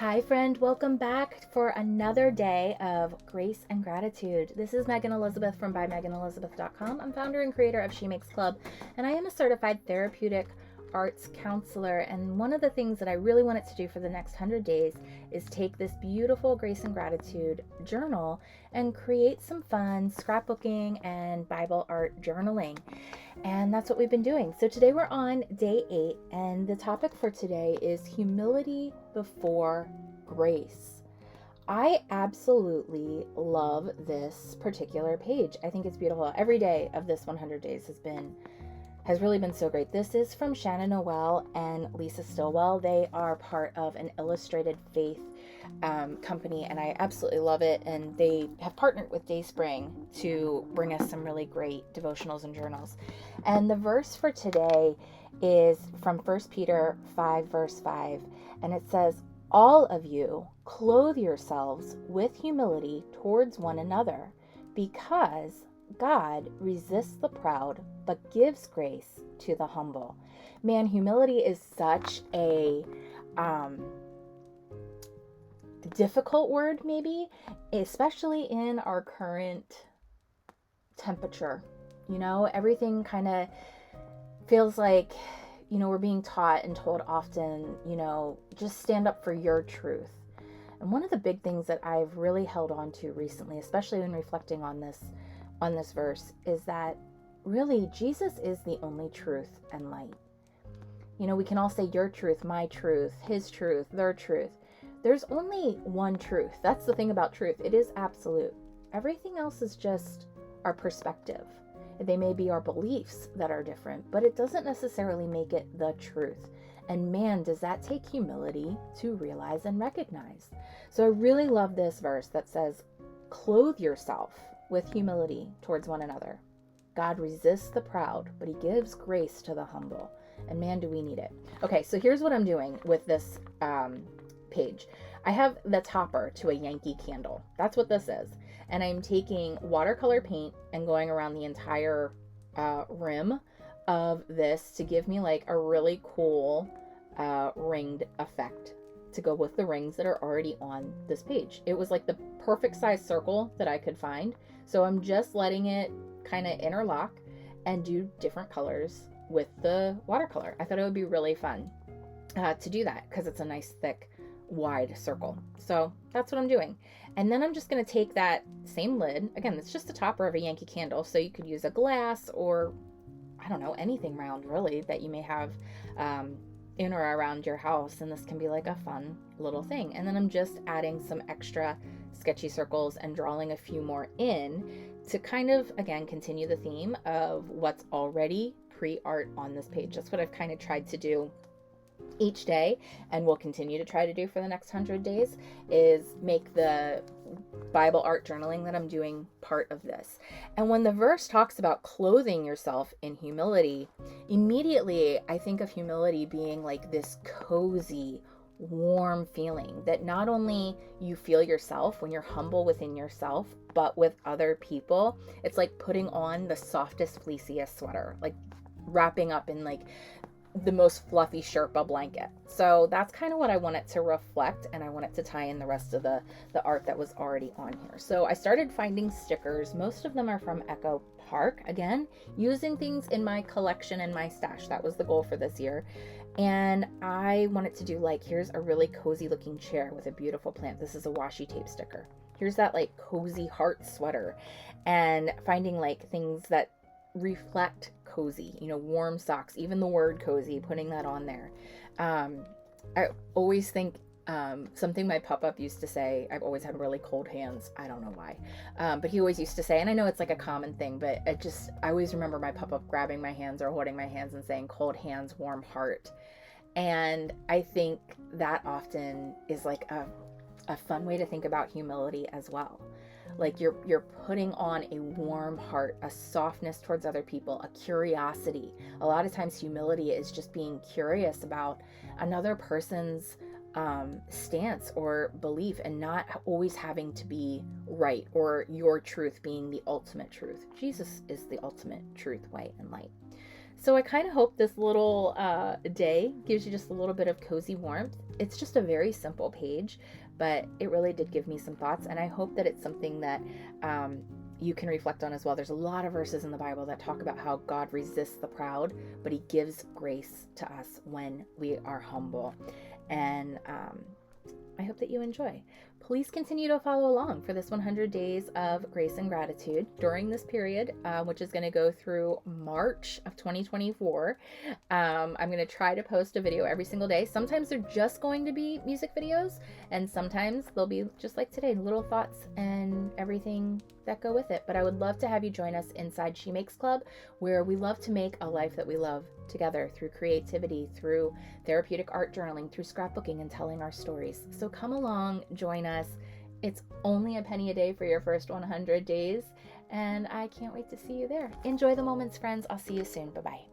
Hi friend, welcome back for another day of grace and gratitude. This is Megan Elizabeth from ByMeganElizabeth.com. I'm founder and creator of She Makes Club, and I am a certified therapeutic arts counselor. And one of the things that I really wanted to do for the next 100 days is take this beautiful grace and gratitude journal and create some fun scrapbooking and Bible art journaling. And that's what we've been doing. So today we're on day 8, and the topic for today is humility before grace. I absolutely love this particular page. I think it's beautiful. Every day of this 100 days has really been so great. This is from Shannon Noel and Lisa Stillwell. They are part of an Illustrated Faith company, and I absolutely love it. And they have partnered with Dayspring to bring us some really great devotionals and journals. And the verse for today is from 1 Peter 5, verse 5, and it says, "All of you clothe yourselves with humility towards one another, because God resists the proud, but gives grace to the humble." Man, humility is such a difficult word, maybe, especially in our current temperature. Everything kind of feels like, we're being taught and told often, just stand up for your truth. And one of the big things that I've really held on to recently, especially when reflecting on this verse, is that really Jesus is the only truth and light. We can all say your truth, my truth, his truth, their truth. There's only one truth. That's the thing about truth. It is absolute. Everything else is just our perspective. They may be our beliefs that are different, but it doesn't necessarily make it the truth. And man, does that take humility to realize and recognize. So I really love this verse that says, "Clothe yourself with humility towards one another. God resists the proud, but he gives grace to the humble." And man, do we need it. Okay, so here's what I'm doing with this page. I have the topper to a Yankee candle. That's what this is. And I'm taking watercolor paint and going around the entire rim of this to give me like a really cool ringed effect to go with the rings that are already on this page. It was like the perfect size circle that I could find. So I'm just letting it kind of interlock and do different colors with the watercolor. I thought it would be really fun to do that because it's a nice thick wide circle. So that's what I'm doing. And then I'm just going to take that same lid. Again, it's just the topper of a Yankee candle. So you could use a glass or, I don't know, anything round really that you may have in or around your house. And this can be like a fun little thing. And then I'm just adding some extra sketchy circles and drawing a few more in to kind of, again, continue the theme of what's already pre-art on this page. That's what I've kind of tried to do each day, and will continue to try to do for the next 100 days, is make the Bible art journaling that I'm doing part of this. And when the verse talks about clothing yourself in humility, immediately I think of humility being like this cozy, warm feeling that not only you feel yourself when you're humble within yourself, but with other people. It's like putting on the softest, fleeciest sweater, like wrapping up in like the most fluffy Sherpa blanket. So that's kind of what I want it to reflect, and I want it to tie in the rest of the art that was already on here. So I started finding stickers. Most of them are from Echo Park. Again, using things in my collection and my stash. That was the goal for this year. And I wanted to do like, here's a really cozy looking chair with a beautiful plant. This is a washi tape sticker. Here's that like cozy heart sweater, and finding like things that reflect cozy, warm socks, even the word cozy, putting that on there. I always think something my pop-up used to say, I've always had really cold hands. I don't know why. But he always used to say, and I know it's like a common thing, but I always remember my pop-up grabbing my hands or holding my hands and saying, "Cold hands, warm heart." And I think that often is like a fun way to think about humility as well. Like you're putting on a warm heart, a softness towards other people, a curiosity. A lot of times humility is just being curious about another person's stance or belief, and not always having to be right, or your truth being the ultimate truth. Jesus is the ultimate truth, way, and light. So I kind of hope this little day gives you just a little bit of cozy warmth. It's just a very simple page, but it really did give me some thoughts, and I hope that it's something that you can reflect on as well. There's a lot of verses in the Bible that talk about how God resists the proud, but he gives grace to us when we are humble. And I hope that you enjoy. Please continue to follow along for this 100 days of grace and gratitude during this period, which is going to go through March of 2024. I'm going to try to post a video every single day. Sometimes they're just going to be music videos, and sometimes they'll be just like today, little thoughts and everything that go with it. But I would love to have you join us inside She Makes Club, where we love to make a life that we love together through creativity, through therapeutic art journaling, through scrapbooking, and telling our stories. So come along, join us. It's only a penny a day for your first 100 days, and I can't wait to see you there. Enjoy the moments, friends. I'll see you soon. Bye-bye.